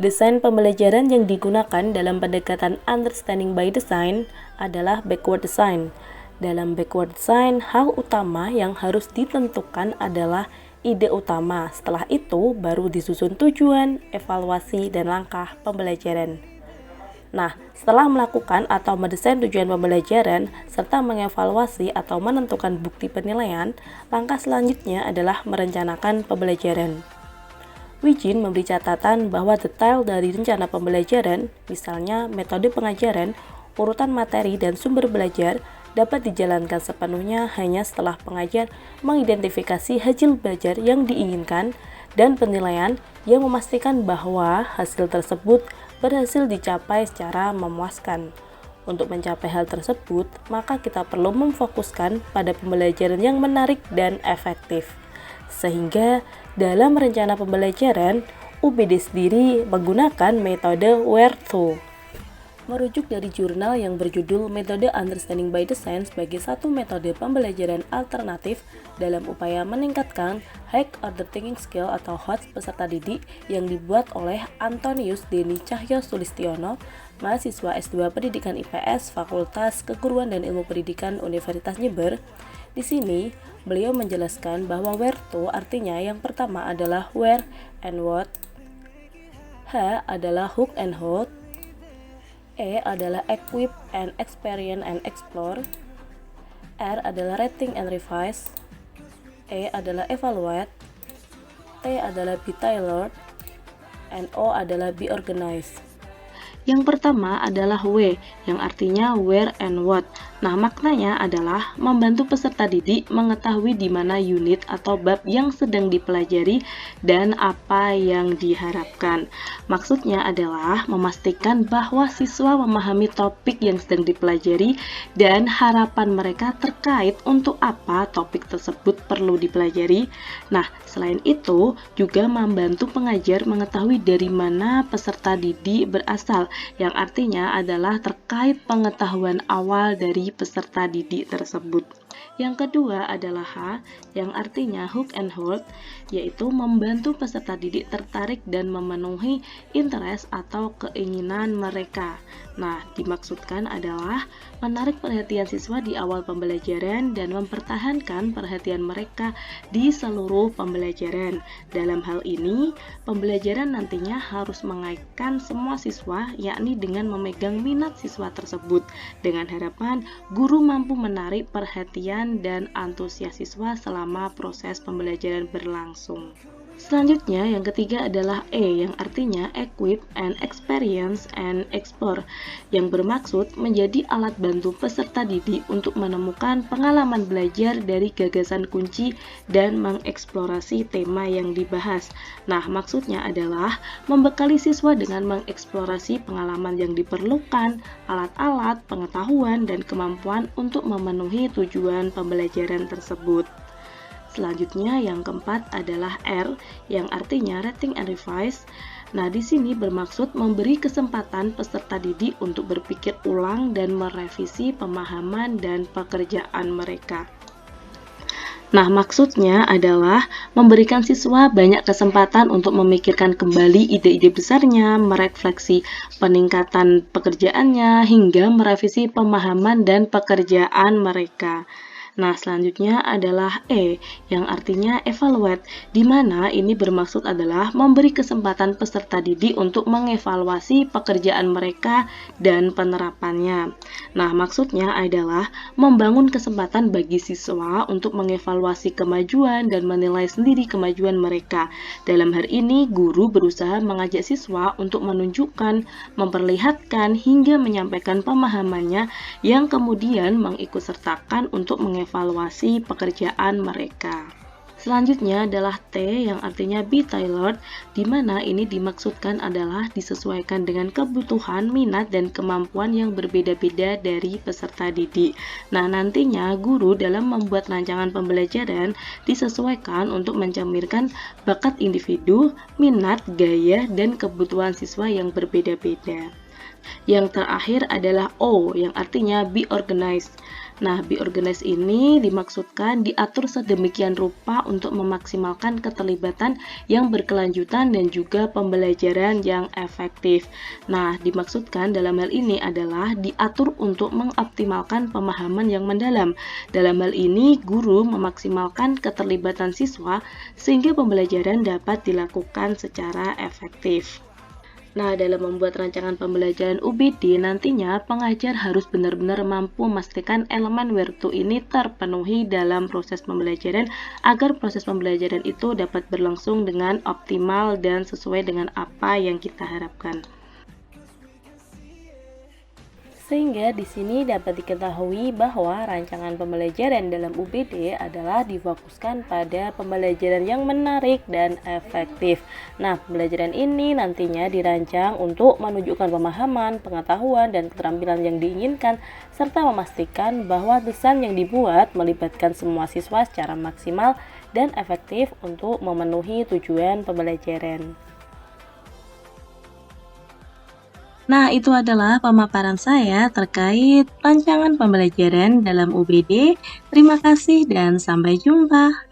Desain pembelajaran yang digunakan dalam pendekatan understanding by design adalah backward design. Dalam backward design, hal utama yang harus ditentukan adalah ide utama. Setelah itu, baru disusun tujuan, evaluasi, dan langkah pembelajaran. Nah, setelah melakukan atau mendesain tujuan pembelajaran, serta mengevaluasi atau menentukan bukti penilaian, langkah selanjutnya adalah merencanakan pembelajaran. Wijin memberi catatan bahwa detail dari rencana pembelajaran, misalnya metode pengajaran, urutan materi, dan sumber belajar, dapat dijalankan sepenuhnya hanya setelah pengajar mengidentifikasi hasil belajar yang diinginkan dan penilaian yang memastikan bahwa hasil tersebut berhasil dicapai secara memuaskan. Untuk mencapai hal tersebut, maka kita perlu memfokuskan pada pembelajaran yang menarik dan efektif. Sehingga dalam rencana pembelajaran, UPD sendiri menggunakan metode where to. Merujuk dari jurnal yang berjudul Metode Understanding by Design sebagai satu metode pembelajaran alternatif dalam upaya meningkatkan high order thinking skill atau HOTS peserta didik yang dibuat oleh Antonius Deni Cahyo Sulistiono, mahasiswa S2 Pendidikan IPS Fakultas Keguruan dan Ilmu Pendidikan Universitas Jember. Di sini, beliau menjelaskan bahwa where to artinya yang pertama adalah where and what, H adalah hook and hold, E adalah equip and experience and explore, R adalah rating and revise, E adalah evaluate, T adalah be tailored, and O adalah be organized. Yang pertama adalah W, yang artinya where and what. Nah, maknanya adalah membantu peserta didik mengetahui di mana unit atau bab yang sedang dipelajari dan apa yang diharapkan. Maksudnya adalah memastikan bahwa siswa memahami topik yang sedang dipelajari dan harapan mereka terkait untuk apa topik tersebut perlu dipelajari. Nah, selain itu juga membantu pengajar mengetahui dari mana peserta didik berasal, yang artinya adalah terkait pengetahuan awal dari peserta didik tersebut. Yang kedua adalah H, yang artinya hook and hold, yaitu membantu peserta didik tertarik dan memenuhi interest atau keinginan mereka. Nah, dimaksudkan adalah menarik perhatian siswa di awal pembelajaran dan mempertahankan perhatian mereka di seluruh pembelajaran. Dalam hal ini, pembelajaran nantinya harus mengaitkan semua siswa, yakni dengan memegang minat siswa tersebut, dengan harapan guru mampu menarik perhatian dan antusias siswa selama proses pembelajaran berlangsung. Selanjutnya, yang ketiga adalah E, yang artinya equip and experience and explore, yang bermaksud menjadi alat bantu peserta didik untuk menemukan pengalaman belajar dari gagasan kunci dan mengeksplorasi tema yang dibahas. Nah, maksudnya adalah membekali siswa dengan mengeksplorasi pengalaman yang diperlukan, alat-alat, pengetahuan, dan kemampuan untuk memenuhi tujuan pembelajaran tersebut. Selanjutnya yang keempat adalah R, yang artinya rating and revise. Nah, di sini bermaksud memberi kesempatan peserta didik untuk berpikir ulang dan merevisi pemahaman dan pekerjaan mereka. Nah, maksudnya adalah memberikan siswa banyak kesempatan untuk memikirkan kembali ide-ide besarnya, merefleksi peningkatan pekerjaannya, hingga merevisi pemahaman dan pekerjaan mereka. Nah, selanjutnya adalah E, yang artinya evaluate, di mana ini bermaksud adalah memberi kesempatan peserta didik untuk mengevaluasi pekerjaan mereka dan penerapannya. Nah, maksudnya adalah membangun kesempatan bagi siswa untuk mengevaluasi kemajuan dan menilai sendiri kemajuan mereka. Dalam hal ini, guru berusaha mengajak siswa untuk menunjukkan, memperlihatkan, hingga menyampaikan pemahamannya yang kemudian mengikutsertakan untuk mengevaluasi pekerjaan mereka. Selanjutnya adalah T, yang artinya be tailored, di mana ini dimaksudkan adalah disesuaikan dengan kebutuhan, minat, dan kemampuan yang berbeda-beda dari peserta didik. Nah, nantinya guru dalam membuat rancangan pembelajaran disesuaikan untuk mencerminkan bakat individu, minat, gaya, dan kebutuhan siswa yang berbeda-beda. Yang terakhir adalah O, yang artinya be organized. Nah, be organized ini dimaksudkan diatur sedemikian rupa untuk memaksimalkan keterlibatan yang berkelanjutan dan juga pembelajaran yang efektif. Nah, dimaksudkan dalam hal ini adalah diatur untuk mengoptimalkan pemahaman yang mendalam. Dalam hal ini, guru memaksimalkan keterlibatan siswa sehingga pembelajaran dapat dilakukan secara efektif. Nah, dalam membuat rancangan pembelajaran UBD, nantinya pengajar harus benar-benar mampu memastikan elemen where to ini terpenuhi dalam proses pembelajaran agar proses pembelajaran itu dapat berlangsung dengan optimal dan sesuai dengan apa yang kita harapkan. Sehingga di sini dapat diketahui bahwa rancangan pembelajaran dalam UBD adalah difokuskan pada pembelajaran yang menarik dan efektif. Nah, pembelajaran ini nantinya dirancang untuk menunjukkan pemahaman, pengetahuan, dan keterampilan yang diinginkan, serta memastikan bahwa desain yang dibuat melibatkan semua siswa secara maksimal dan efektif untuk memenuhi tujuan pembelajaran. Nah, itu adalah pemaparan saya terkait rancangan pembelajaran dalam UBD. Terima kasih dan sampai jumpa.